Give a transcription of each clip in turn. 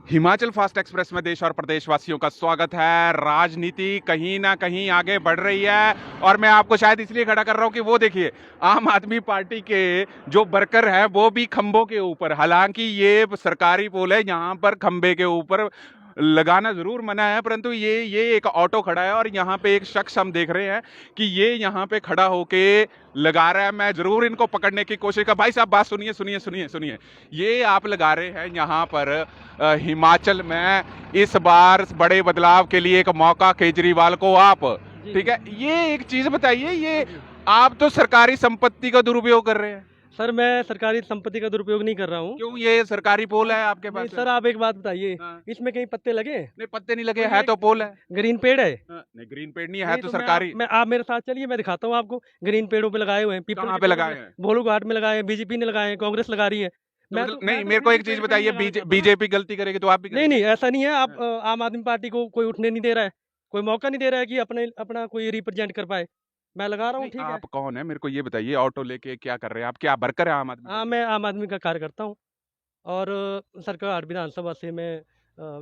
Himachal fast express में देश और प्रदेशवासियों का स्वागत है। राजनीति कहीं ना कहीं आगे बढ़ रही है और मैं आपको शायद इसलिए खड़ा कर रहा हूं कि वो देखिए, आम आदमी पार्टी के जो वर्कर हैं वो भी खंभों के ऊपर, हालांकि ये सरकारी पोल है, यहाँ पर खंभे के ऊपर लगाना जरूर मना है, परंतु ये एक ऑटो खड़ा है और यहाँ पे एक शख्स हम देख रहे हैं कि ये यहाँ पे खड़ा होके लगा रहा है। मैं जरूर इनको पकड़ने की कोशिश कर। भाई साहब, बात सुनिए सुनिए सुनिए सुनिए। ये आप लगा रहे हैं यहाँ पर हिमाचल में इस बार बड़े बदलाव के लिए एक मौका केजरीवाल को आप, जी, ठीक जी। है, ये एक चीज बताइए, ये जी। आप तो सरकारी संपत्ति का दुरुपयोग कर रहे हैं। सर, मैं सरकारी संपत्ति का दुरुपयोग नहीं कर रहा हूँ। क्यों? ये सरकारी पोल है आपके नहीं पास। सर, आप एक बात बताइए, हाँ। इसमें कहीं पत्ते लगे? नहीं, पत्ते नहीं लगे, तो है ये तो पोल है। ग्रीन पेड़ है? हाँ, नहीं ग्रीन पेड़ नहीं है, नहीं तो तो सरकारी। आप मेरे साथ चलिए, मैं दिखाता हूँ आपको। ग्रीन पेड़ों पे लगाए हुए हैं, पीपल कहाँ के पे पेड़ों लगाए हैं? भोलू घाट में लगाए हैं, बीजेपी ने लगाए हैं, कांग्रेस लगा रही है। तो मतलब नहीं, मैं तो मेरे को फिर एक भी चीज पेड़ खड़े बताइए, लगाना चाहता हूँ ना। बीजेपी गलती करेगी तो आप भी नहीं करेंगे? नहीं, ऐसा नहीं है। आप हाँ। आम आदमी पार्टी को कोई उठने नहीं दे रहा है, कोई मौका नहीं दे रहा है कि अपना कोई रिप्रेजेंट कर पाए। मैं लगा रहा हूँ, नहीं, ठीक है। आप कौन है मेरे को ये बताइए, ऑटो लेके क्या कर रहे हैं आप? क्या वर्कर है आम आदमी हाँ, पार्टी मैं आम आदमी का कार्यकर्ता हूँ और सरकाघाट विधानसभा से मैं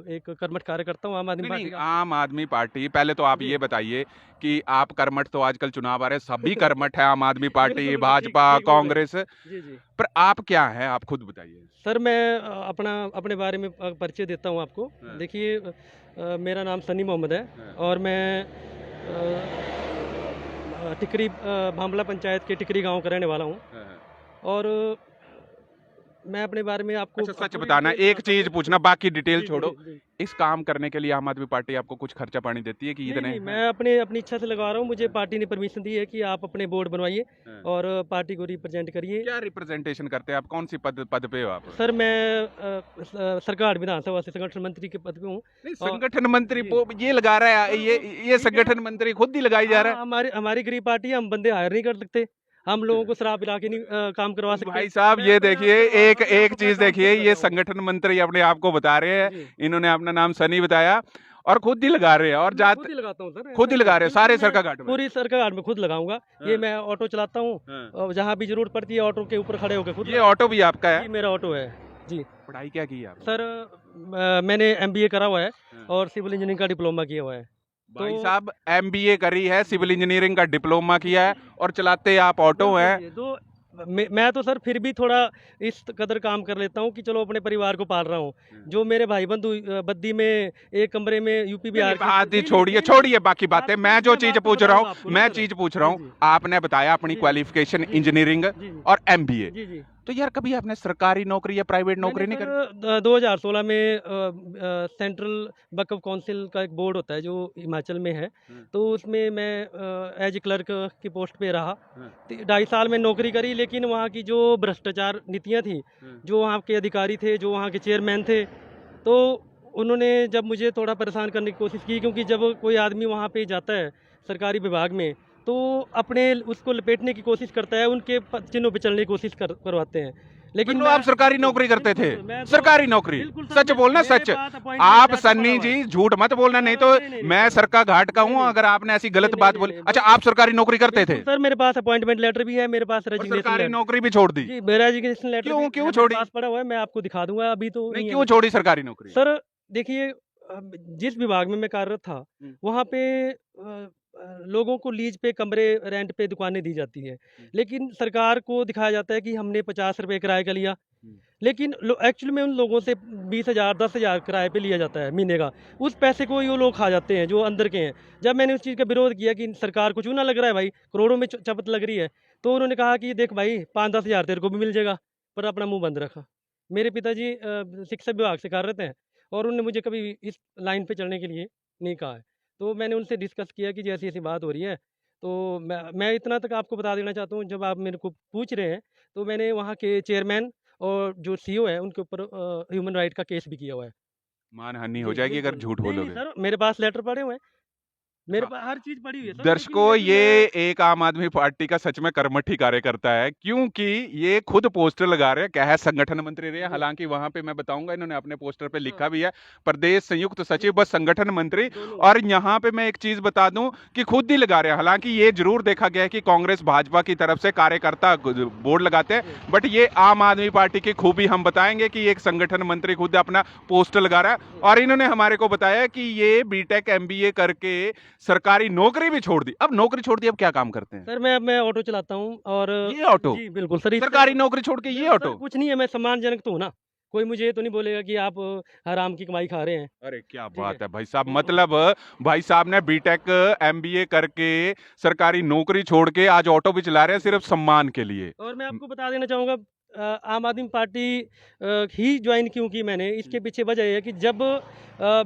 एक कर्मठ कार्यकर्ता हूँ आम आदमी नहीं पार्टी नहीं, का। आम आदमी पार्टी, पहले तो आप जी। ये बताइए कि आप कर्मठ, तो आजकल चुनाव आ रहे हैं, सभी कर्मठ है, आम आदमी पार्टी, बिल्कुल, ठीक भाजपा, ठीक बोल रहे हैं। कांग्रेस, जी, जी। पर आप क्या हैं? आप खुद बताइए। सर, मैं अपने बारे में परिचय देता हूँ आपको। हाँ। देखिए, मेरा नाम सनी मोहम्मद है हाँ। और मैं टिकरी भांबला पंचायत के टिकरी गाँव का रहने वाला हूँ हाँ, हाँ। और मैं अपने बारे में आपको अच्छा, सच पूरी बताना, डिटेल एक बताता चीज हूँ। पूछना, बाकी डिटेल जी, जी, छोड़ो। जी, जी। इस काम करने के लिए आम आदमी पार्टी आपको कुछ खर्चा पानी देती है कि नहीं, इतने नहीं, हैं? मैं अपनी इच्छा से लगा रहा हूँ। मुझे पार्टी ने परमिशन दी है कि आप अपने बोर्ड बनवाइए हाँ। और पार्टी को रिप्रेजेंट करिए। क्या रिप्रेजेंटेशन करते हैं आप? कौन सी पद पद पे हो आप? सर, मैं सरकाघाट विधानसभा से संगठन मंत्री के पद पे हूँ। नहीं, और संगठन मंत्री जी। ये लगा रहा है, सर, ये वो ये ठीक है। संगठन मंत्री खुद ही लगाई जा रहा हाँ, है। हमारी हमारी गरीब पार्टी है, हम बंदे हायर नहीं कर सकते। हम लोगों को शराब पिला के नहीं काम करवा सकते। भाई साहब, मैं ये अपने आप देखिए, एक अपने आप एक अपना चीज काम देखिए, खुद कर ये रहा हूँ। संगठन मंत्री अपने आप को बता रहे हैं, जी। इन्होंने अपना नाम सनी बताया और खुद ही लगा रहे हैं, और मैं खुद जात ही लगाता हूँ सर, खुद ऐसा ही नहीं लगा है। रहे हैं बिल्कुल, सारे मैं सरकाघाट में। पूरी सरकाघाट में खुद लगाऊंगा। ये हाँ। मैं ऑटो चलाता हूँ हाँ। और जहाँ भी जरूरत पड़ती है ऑटो के ऊपर खड़े होकर खुद ये ऑटो भी आपका जी, है? मेरा ऑटो है। जी। पढ़ाई क्या की है आपने? सर, मैंने एमबीए करा हुआ है हाँ। और सिविल इंजीनियरिंग का डिप्लोमा किया हुआ है। भाई तो साहब, एमबीए करी है, सिविल इंजीनियरिंग का डिप्लोमा किया है और चलाते आप ऑटो बिल्कुल हैं। जी, तो मैं तो सर फिर भी थोड़ा इस कदर काम कर लेता हूँ कि चलो अपने परिवार को पाल रहा हूँ। जो मेरे भाई बंधु बद्दी में एक कमरे में यूपी नहीं, बिहार की बात ही नहीं, छोड़िए, नहीं, छोड़िए बाकी बात बातें। तो मैं जो मैं चीज बात तो पूछ रहा बताऊंगा आपको हूँ, ना मैं सर। चीज पूछ रहा जी, हूँ, जी। आपने बताया अपनी जी, क्वालिफिकेशन जी, जी। इंजीनियरिंग जी, जी। और एमबीए, जी, जी। तो यार कभी आपने सरकारी नौकरी या प्राइवेट मैंने नौकरी नहीं सर करी? 2016 में सेंट्रल वक्फ काउंसिल का एक बोर्ड होता है जो हिमाचल में है, हाँ, तो उसमें मैं एज क्लर्क की पोस्ट पे रहा। हाँ, 2.5 साल में नौकरी करी, लेकिन वहाँ की जो भ्रष्टाचार नीतियाँ थी, हाँ। जो वहाँ के अधिकारी थे, जो वहाँ के चेयरमैन थे, तो उन्होंने जब मुझे थोड़ा परेशान करने की कोशिश की, क्योंकि जब कोई आदमी वहाँ पे जाता है सरकारी विभाग में, तो अपने उसको लपेटने की कोशिश करता है, उनके चिन्हों पे चलने की कोशिश करवाते हैं। लेकिन मतलब आप सरकारी नौकरी करते थे? बिल्कुल, मैं तो सरकारी नौकरी? बिल्कुल सर, सच बोलना, मेरे सच। पास अपॉइंटमेंट आप लेटर सन्नी पड़ा हुआ जी है। झूठ मत बोलना, नहीं तो नहीं, नहीं, मैं नहीं, सरका घाट का नहीं, हूँ नहीं, अगर आपने ऐसी नहीं, गलत नहीं, बात नहीं, बोली। नहीं, अच्छा, आप सरकारी नौकरी करते थे बिल्कुल सर, मेरे पास अपॉइंटमेंट लेटर भी है, मेरे पास और रेजिग्नेशन सरकारी लेटर। नौकरी भी छोड़ दी? जी, मेरा रेजिग्नेशन लेटर भी क्यों? है, क्यों मेरे छोड़ी? पास पड़ा हुआ है, मैं आपको दिखा दूंगा, अभी तो नहीं, नहीं है क्यों मेरे छोड़ी पास। सरकारी नौकरी? सर देखिए, जिस विभाग में मैं कार्यरत था, हम्म, वहाँ पे लोगों को लीज पे कमरे, रेंट पे दुकानें दी जाती है, लेकिन सरकार को दिखाया जाता है कि हमने 50 रुपये किराए का लिया, हम्म। लेकिन एक्चुअल में उन लोगों से 20,000 10,000 किराए पे लिया जाता है महीने का। उस पैसे को ये लोग खा जाते हैं जो अंदर के हैं। जब मैंने उस चीज़ का विरोध किया कि सरकार को चूना लग रहा है भाई, करोड़ों में चपत लग रही है, तो उन्होंने कहा कि देख भाई, 5-10 हज़ार तेरे को भी मिल जाएगा, पर अपना मुंह बंद रखा। मेरे पिताजी शिक्षा विभाग से कार्यरत हैं और उन्होंने मुझे कभी इस लाइन पे चलने के लिए नहीं कहा है। तो मैंने उनसे डिस्कस किया कि जैसी ऐसी बात हो रही है, तो मैं इतना तक आपको बता देना चाहता हूँ, जब आप मेरे को पूछ रहे हैं, तो मैंने वहाँ के चेयरमैन और जो सीईओ है उनके ऊपर ह्यूमन राइट का केस भी किया हुआ है। मानहानि हो जी, जाएगी अगर बिल्कुल। झूठ नहीं, नहीं बोलोगे। सर, मेरे पास लेटर पड़े हुए हैं। मेरे हाँ। पास हर चीज पड़ी हुई है सर, दर्शकों, लेकिन ये एक आम आदमी पार्टी का सच में कर्मठी कार्यकर्ता है, क्योंकि ये खुद पोस्टर लगा रहे हैं। क्या है, संगठन मंत्री रहे हैं, जी। हालांकि वहां पे मैं बताऊंगा इन्होंने अपने पोस्टर पे हाँ। लिखा भी है प्रदेश संयुक्त सचिव जी। बस संगठन मंत्री। दोनों। और यहाँ पे मैं एक चीज बता दूं कि खुद ही लगा रहे हैं। हालांकि ये जरूर देखा गया है कि कांग्रेस भाजपा की तरफ से कार्यकर्ता बोर्ड लगाते हैं, जी। बट ये आम आदमी पार्टी की खूबी हम बताएंगे कि एक संगठन मंत्री खुद अपना पोस्टर लगा रहा है। जी। और इन्होंने हमारे को बताया कि ये बीटेक एमबीए करके सरकारी नौकरी भी छोड़ दी। अब नौकरी छोड़ दी, अब क्या काम करते हैं? सर मैं ऑटो चलाता हूँ और ये ऑटो? जी बिल्कुल सर, इससे सरकारी नौकरी छोड़ के ये सर ऑटो? कुछ नहीं है, मैं सम्मानजनक तो हूँ ना, कोई मुझे ये तो नहीं बोलेगा कि आप हराम की कमाई खा रहे हैं। अरे क्या ठीक बात है। है भाई साहब, तो मतलब भाई साहब ने बीटेक एमबीए करके सरकारी नौकरी छोड़ के आज ऑटो भी चला रहे हैं सिर्फ सम्मान के लिए। और मैं आपको बता देना चाहूँगा, आम आदमी पार्टी ही ज्वाइन क्यों की मैंने, इसके पीछे वजह ये है कि जब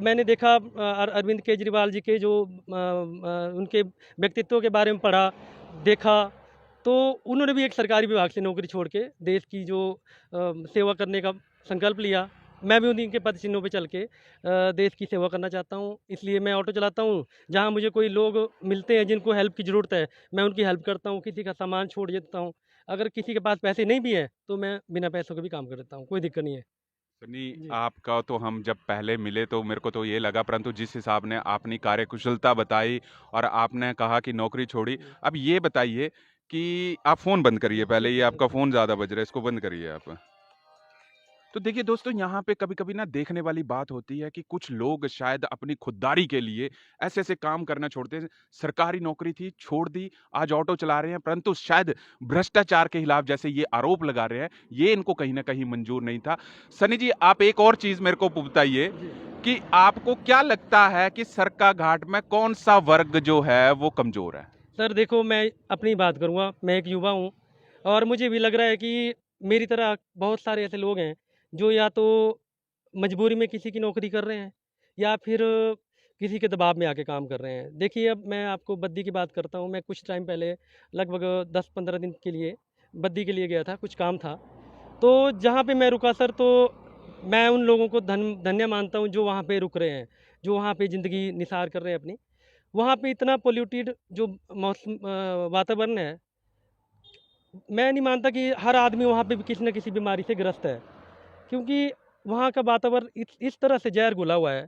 मैंने देखा अरविंद केजरीवाल जी के जो उनके व्यक्तित्व के बारे में पढ़ा, देखा, तो उन्होंने भी एक सरकारी विभाग से नौकरी छोड़ के देश की जो सेवा करने का संकल्प लिया। मैं भी उन्हीं के पद चिन्हों पे चल के देश की सेवा करना चाहता हूँ, इसलिए मैं ऑटो चलाता हूँ। जहाँ मुझे कोई लोग मिलते हैं जिनको हेल्प की ज़रूरत है, मैं उनकी हेल्प करता हूँ, किसी का सामान छोड़ देता हूँ। अगर किसी के पास पैसे नहीं भी हैं, तो मैं बिना पैसों के भी काम कर देता हूँ, कोई दिक्कत नहीं है। सनी, जी। आपका तो हम जब पहले मिले तो मेरे को तो ये लगा, परंतु जिस हिसाब ने आपने कार्यकुशलता बताई और आपने कहा कि नौकरी छोड़ी, जी। अब ये बताइए कि आप फोन बंद करिए पहले, ये ठीक है आपका सर। फोन ज्यादा बज रहा है, इसको बंद करिए आप। तो देखिए दोस्तों, यहाँ पे कभी-कभी ना देखने वाली बात होती है कि कुछ लोग शायद अपनी खुददारी के लिए ऐसे-ऐसे काम करना छोड़ते हैं। सरकारी नौकरी थी, छोड़ दी, आज ऑटो चला रहे हैं, परंतु शायद भ्रष्टाचार के खिलाफ जैसे ये आरोप लगा रहे हैं, ये इनको कहीं न कहीं मंजूर नहीं था। सनी जी, आप एक और चीज़ मेरे को बताइए जी। कि आपको क्या लगता है कि सरकाघाट में कौन-सा वर्ग जो है वो कमज़ोर है? सर देखो, मैं अपनी बात करूँगा, मैं एक युवा हूँ और मुझे भी लग रहा है कि मेरी तरह बहुत सारे ऐसे लोग हैं, जो या तो मजबूरी में किसी की नौकरी कर रहे हैं या फिर किसी के दबाव में आके काम कर रहे हैं। देखिए, अब मैं आपको बद्दी की बात करता हूँ। मैं कुछ टाइम पहले लगभग 10-15 दिन के लिए बद्दी के लिए गया था, कुछ काम था। तो जहाँ पे मैं रुका सर, तो मैं उन लोगों को धन्य मानता हूँ जो वहाँ पे रुक रहे हैं, जो वहाँ पे ज़िंदगी निसार कर रहे हैं अपनी। वहाँ पे इतना पॉल्यूटेड जो मौसम वातावरण है, मैं नहीं मानता कि हर आदमी वहाँ पे भी किसी न किसी बीमारी से ग्रस्त है। क्योंकि वहाँ का वातावरण इस तरह से ज़हर घुला हुआ है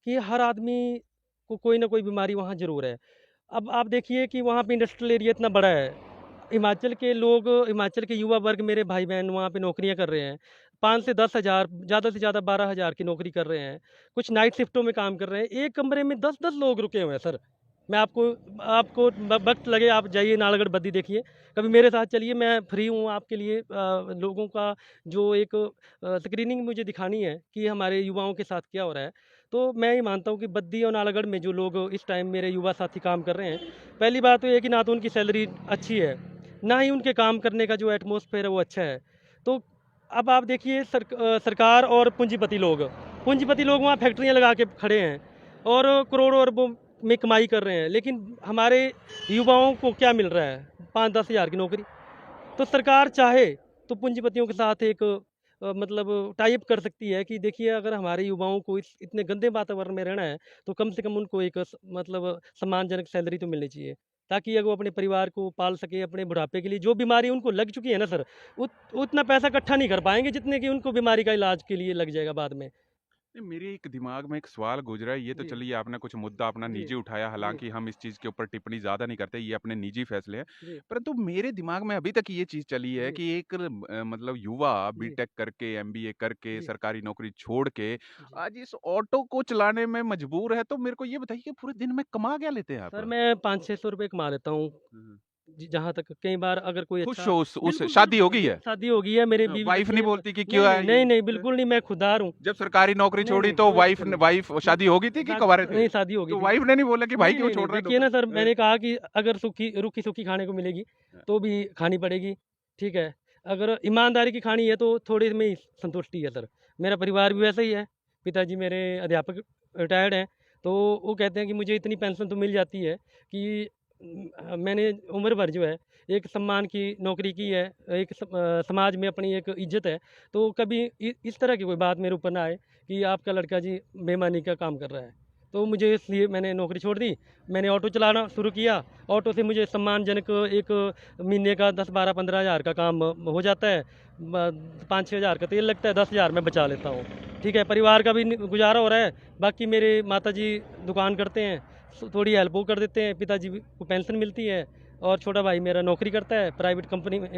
कि हर आदमी को कोई ना कोई बीमारी वहाँ ज़रूर है। अब आप देखिए कि वहाँ पे इंडस्ट्रियल एरिया इतना बड़ा है। हिमाचल के लोग, हिमाचल के युवा वर्ग, मेरे भाई-बहन वहाँ पे नौकरियाँ कर रहे हैं। 5 से 10 हज़ार, ज़्यादा से ज़्यादा 12 हज़ार की नौकरी कर रहे हैं। कुछ नाइट शिफ्टों में काम कर रहे हैं। एक कमरे में 10-10 लोग रुके हुए हैं सर। मैं आपको आपको वक़्त लगे, आप जाइए नालागढ़ बद्दी देखिए। कभी मेरे साथ चलिए, मैं फ्री हूँ आपके लिए। लोगों का जो एक स्क्रीनिंग मुझे दिखानी है कि हमारे युवाओं के साथ क्या हो रहा है। तो मैं ये मानता हूँ कि बद्दी और नालागढ़ में जो लोग इस टाइम मेरे युवा साथी काम कर रहे हैं, पहली बात तो ये है कि ना तो उनकी सैलरी अच्छी है, ना ही उनके काम करने का जो एटमॉस्फेयर है वो अच्छा है। तो अब आप देखिए, सरकार और पूंजीपति लोग वहाँ फैक्ट्रियाँ लगा के खड़े हैं और करोड़ों अरबों में कमाई कर रहे हैं, लेकिन हमारे युवाओं को क्या मिल रहा है? 5-10 हज़ार की नौकरी। तो सरकार चाहे तो पूंजीपतियों के साथ एक मतलब टाई अप कर सकती है कि देखिए, अगर हमारे युवाओं को इस इतने गंदे वातावरण में रहना है, तो कम से कम उनको एक मतलब सम्मानजनक सैलरी तो मिलनी चाहिए, ताकि अगर वो अपने परिवार को पाल सके। अपने बुढ़ापे के लिए जो बीमारी उनको लग चुकी है ना सर, उतना पैसा इकट्ठा नहीं कर पाएंगे जितने कि उनको बीमारी का इलाज के लिए लग जाएगा बाद में। नहीं, मेरे एक दिमाग में एक सवाल गुजरा है। ये तो जी। चलिए आपने कुछ मुद्दा अपना जी। निजी उठाया, जी। हालांकि हम इस चीज़ के ऊपर टिप्पणी ज़्यादा नहीं करते, ये अपने निजी फैसले हैं। जी। परंतु मेरे दिमाग में अभी तक ये चीज़ चली है जी। कि एक मतलब युवा जी। बीटेक करके एमबीए करके जी। सरकारी नौकरी छोड़ के जी। आज इस ऑटो को चलाने में मजबूर है। तो मेरे को ये बताइए कि पूरे दिन में कमा क्या लेते हैं सर आप? मैं 500-600 रुपये कमा लेता हूँ। हम्म। जी, जहाँ तक कई बार अगर कोई खुश अच्छा, हो उस बिल्कुल, शादी हो बिल्कुल, गई है? शादी हो गई है, मेरे बीवी वाइफ बच्चे नहीं हैं। बोलती कि क्यों नहीं, है नहीं, नहीं, ये? नहीं, बिल्कुल नहीं, मैं खुददार हूँ। जब सरकारी नौकरी नहीं, छोड़ी नहीं, तो कोई दिक्कत नहीं। वाइफ शादी हो गई थी कि कुंवारे थे? नहीं, शादी हो गई तो थी। वाइफ ने नहीं बोला कि भाई नहीं, क्यों नहीं, नहीं, छोड़ रहा है देखिए ना सर, नौकरी? मैंने कहा कि अगर रूखी-सूखी खाने को मिलेगी, तो भी खानी पड़ेगी, ठीक है? अगर ईमानदारी की खानी है, तो थोड़े में ही संतुष्टि है सर। मेरा परिवार भी वैसा ही है। पिताजी मेरे अध्यापक रिटायर्ड हैं, तो वो कहते हैं कि मुझे इतनी पेंशन तो मिल जाती है कि मैंने उम्र भर जो है एक सम्मान की नौकरी की है, एक समाज में अपनी एक इज़्ज़त है। तो कभी इस तरह की कोई बात मेरे ऊपर ना आए कि आपका लड़का जी बेईमानी का काम कर रहा है। तो मुझे इसलिए मैंने नौकरी छोड़ दी। मैंने ऑटो चलाना शुरू किया। ऑटो से मुझे सम्मानजनक एक महीने का 10-12-15 हज़ार का काम हो जाता है। 5-6 हज़ार का तेल लगता है, 10 हज़ार मैं बचा लेता हूँ। ठीक है, परिवार का भी गुजारा हो रहा है। बाकी मेरे माताजी दुकान करते हैं, थोड़ी हेल्प वो कर देते हैं। पिताजी को पेंशन मिलती है और छोटा भाई मेरा नौकरी करता है प्राइवेट कंपनी में,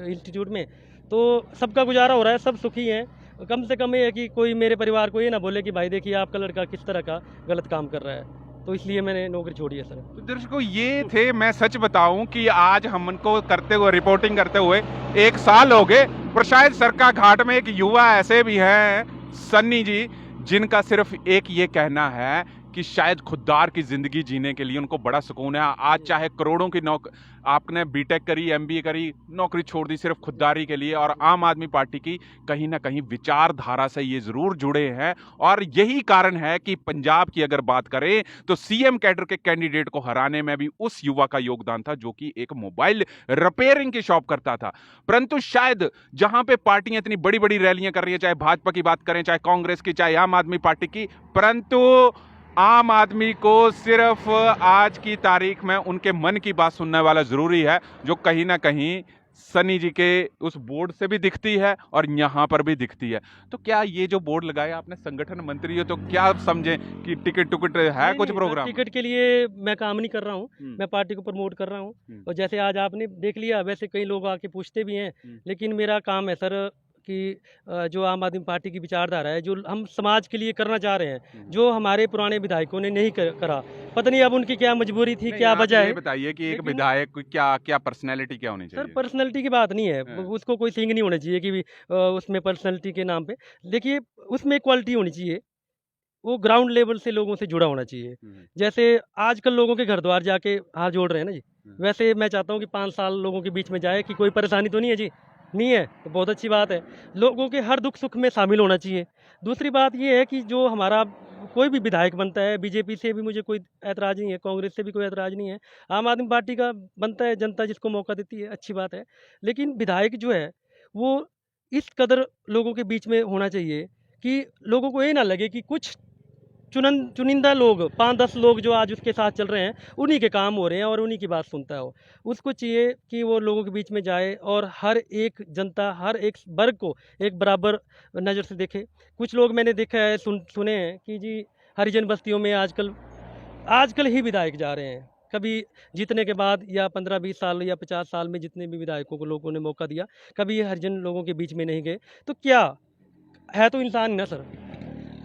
इंस्टीट्यूट में। तो सबका गुजारा हो रहा है, सब सुखी हैं। कम से कम ये है कि कोई मेरे परिवार को ये ना बोले कि भाई देखिए आपका लड़का किस तरह का गलत काम कर रहा है। तो इसलिए मैंने नौकरी छोड़ी है सर। तो दर्शकों, ये थे, मैं सच बताऊं कि आज हमको करते हुए, रिपोर्टिंग करते हुए 1 साल हो गए, पर शायद सरका घाट में एक युवा ऐसे भी हैं, सन्नी जी, जिनका सिर्फ एक ये कहना है कि शायद खुददार की जिंदगी जीने के लिए उनको बड़ा सुकून है। आज चाहे करोड़ों की आपने बीटेक करी, एमबीए करी, नौकरी छोड़ दी सिर्फ खुददारी के लिए। और आम आदमी पार्टी की कहीं ना कहीं विचारधारा से ये जरूर जुड़े हैं, और यही कारण है कि पंजाब की अगर बात करें तो सीएम कैडर के कैंडिडेट को हराने में भी उस युवा का योगदान था जो कि एक मोबाइल रिपेयरिंग की शॉप करता था। परंतु शायद जहां पे पार्टियां इतनी बड़ी बड़ी रैलियां कर रही है, चाहे भाजपा की बात करें, चाहे कांग्रेस की, चाहे आम आदमी पार्टी की, परंतु आम आदमी को सिर्फ आज की तारीख में उनके मन की बात सुनने वाला जरूरी है, जो कहीं ना कहीं सनी जी के उस बोर्ड से भी दिखती है और यहां पर भी दिखती है। तो क्या ये जो बोर्ड लगाया आपने, संगठन मंत्री हो, तो क्या आप समझे कि टिकट टुकट है नहीं, कुछ नहीं, प्रोग्राम? टिकट के लिए मैं काम नहीं कर रहा हूँ। हम्म, मैं पार्टी को प्रमोट कर रहा हूँ। हम्म, और जैसे आज आपने देख लिया, वैसे कई लोग आके पूछते भी हैं। हम्म, लेकिन मेरा काम है सर कि जो आम आदमी पार्टी की विचारधारा है, जो हम समाज के लिए करना चाह रहे हैं, जो हमारे पुराने विधायकों ने नहीं करा। पता नहीं अब उनकी क्या मजबूरी थी, नहीं, क्या आप वजह ये है। बताइए कि एक लेकिन विधायक को क्या क्या पर्सनैलिटी क्या होनी सर चाहिए? पर्सनैलिटी की बात नहीं है, हाँ, उसको कोई सींग नहीं होना चाहिए कि उसमें पर्सनैलिटी के नाम पे। देखिए, उसमें क्वालिटी होनी चाहिए। वो ग्राउंड लेवल से लोगों से जुड़ा होना चाहिए। हम्म, जैसे आजकल लोगों के घर द्वार जाके हाथ जोड़ रहे हैं ना जी, हम्म। वैसे मैं चाहता हूँ कि 5 साल लोगों के बीच में जाए कि कोई परेशानी तो नहीं है जी। नहीं है तो बहुत अच्छी बात है। लोगों के हर दुख सुख में शामिल होना चाहिए। दूसरी बात ये है कि जो हमारा कोई भी विधायक बनता है, बीजेपी से भी मुझे कोई ऐतराज़ नहीं है, कांग्रेस से भी कोई ऐतराज़ नहीं है। आम आदमी पार्टी का बनता है, जनता जिसको मौका देती है, अच्छी बात है। लेकिन विधायक जो है वो इस कदर लोगों के बीच में होना चाहिए कि लोगों को ये ना लगे कि कुछ चुनिंदा लोग, 5-10 लोग जो आज उसके साथ चल रहे हैं, उन्हीं के काम हो रहे हैं और उन्हीं की बात सुनता है वो। उसको चाहिए कि वो लोगों के बीच में जाए और हर एक जनता, हर एक वर्ग को एक बराबर नज़र से देखे। कुछ लोग मैंने देखा है, सुने हैं कि जी हरिजन बस्तियों में आजकल आजकल ही विधायक जा रहे हैं। कभी जीतने के बाद या 15-20 साल या 50 साल में जितने भी विधायकों को लोगों ने मौका दिया, कभी ये हरिजन लोगों के बीच में नहीं गए। तो क्या है, तो इंसान ही ना सर।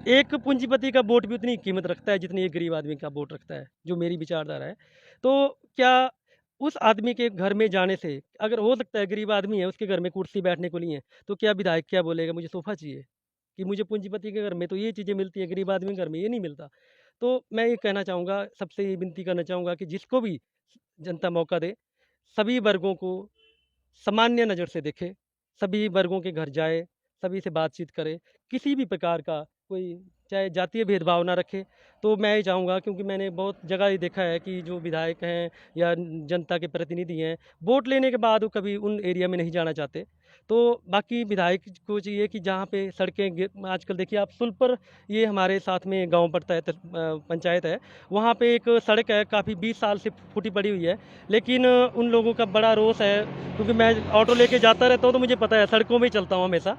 एक पूंजीपति का वोट भी उतनी कीमत रखता है जितनी एक गरीब आदमी का वोट रखता है, जो मेरी विचारधारा है। तो क्या उस आदमी के घर में जाने से, अगर हो सकता है गरीब आदमी है, उसके घर में कुर्सी बैठने को नहीं है, तो क्या विधायक क्या बोलेगा, मुझे सोफा चाहिए? कि मुझे पूंजीपति के घर में तो ये चीज़ें मिलती है, गरीब आदमी के घर में ये नहीं मिलता। तो मैं ये कहना चाहूँगा, सबसे ये विनती करना चाहूँगा कि जिसको भी जनता मौका दे, सभी वर्गों को सामान्य नज़र से देखे, सभी वर्गों के घर जाए, सभी से बातचीत करे, किसी भी प्रकार का कोई चाहे जातीय भेदभाव ना रखे। तो मैं ये चाहूँगा, क्योंकि मैंने बहुत जगह ये देखा है कि जो विधायक हैं या जनता के प्रतिनिधि हैं, वोट लेने के बाद वो कभी उन एरिया में नहीं जाना चाहते। तो बाकी विधायक को चाहिए कि जहाँ पे सड़कें आजकल देखिए आप सुलपुर, ये हमारे साथ में गाँव पड़ता है, पंचायत है, वहाँ पे एक सड़क है, काफ़ी 20 साल से फूटी पड़ी हुई है। लेकिन उन लोगों का बड़ा रोष है, क्योंकि मैं ऑटो लेके जाता रहता हूँ तो मुझे पता है, सड़कों में ही चलता हूँ हमेशा।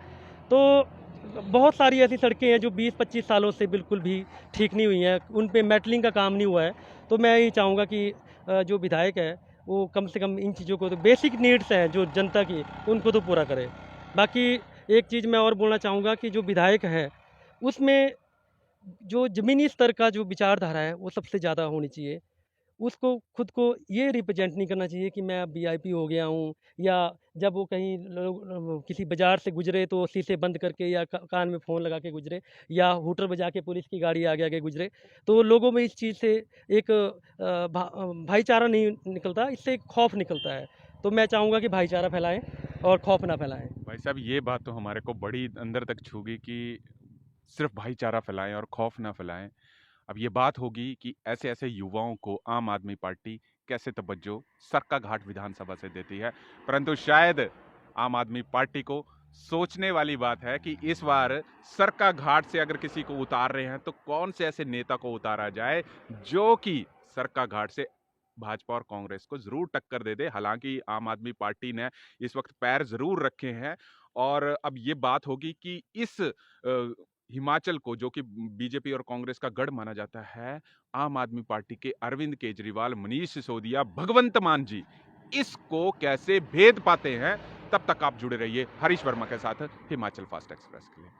तो बहुत सारी ऐसी सड़कें हैं जो 20-25 सालों से बिल्कुल भी ठीक नहीं हुई हैं, उन पे मेटलिंग का काम नहीं हुआ है। तो मैं ये चाहूँगा कि जो विधायक है वो कम से कम इन चीज़ों को, तो बेसिक नीड्स हैं जो जनता की, उनको तो पूरा करे। बाकी एक चीज़ मैं और बोलना चाहूँगा कि जो विधायक है उसमें जो ज़मीनी स्तर का जो विचारधारा है वो सबसे ज़्यादा होनी चाहिए। उसको खुद को ये रिप्रेजेंट नहीं करना चाहिए कि मैं अब वीआईपी हो गया हूँ, या जब वो कहीं लोग किसी बाज़ार से गुजरे तो शीशे बंद करके या कान में फ़ोन लगा के गुजरे, या हूटर बजा के पुलिस की गाड़ी आगे आगे गुजरे। तो लोगों में इस चीज़ से एक भाईचारा नहीं निकलता, इससे एक खौफ निकलता है। तो मैं चाहूँगा कि भाईचारा फैलाएं और खौफ ना फैलाएं। भाई साहब, ये बात तो हमारे को बड़ी अंदर तक छू गई कि सिर्फ भाईचारा फैलाएं और खौफ ना फैलाएं। अब ये बात होगी कि ऐसे ऐसे युवाओं को आम आदमी पार्टी कैसे तवज्जो सरका घाट विधानसभा से देती है, परंतु शायद आम आदमी पार्टी को सोचने वाली बात है कि इस बार सर का घाट से अगर किसी को उतार रहे हैं तो कौन से ऐसे नेता को उतारा जाए जो कि सर का घाट से भाजपा और कांग्रेस को जरूर टक्कर दे दे। हालांकि आम आदमी पार्टी ने इस वक्त पैर जरूर रखे हैं और अब ये बात होगी कि इस हिमाचल को, जो कि बीजेपी और कांग्रेस का गढ़ माना जाता है, आम आदमी पार्टी के अरविंद केजरीवाल, मनीष सिसोदिया, भगवंत मान जी इसको कैसे भेद पाते हैं। तब तक आप जुड़े रहिए हरीश वर्मा के साथ हिमाचल फास्ट एक्सप्रेस के लिए।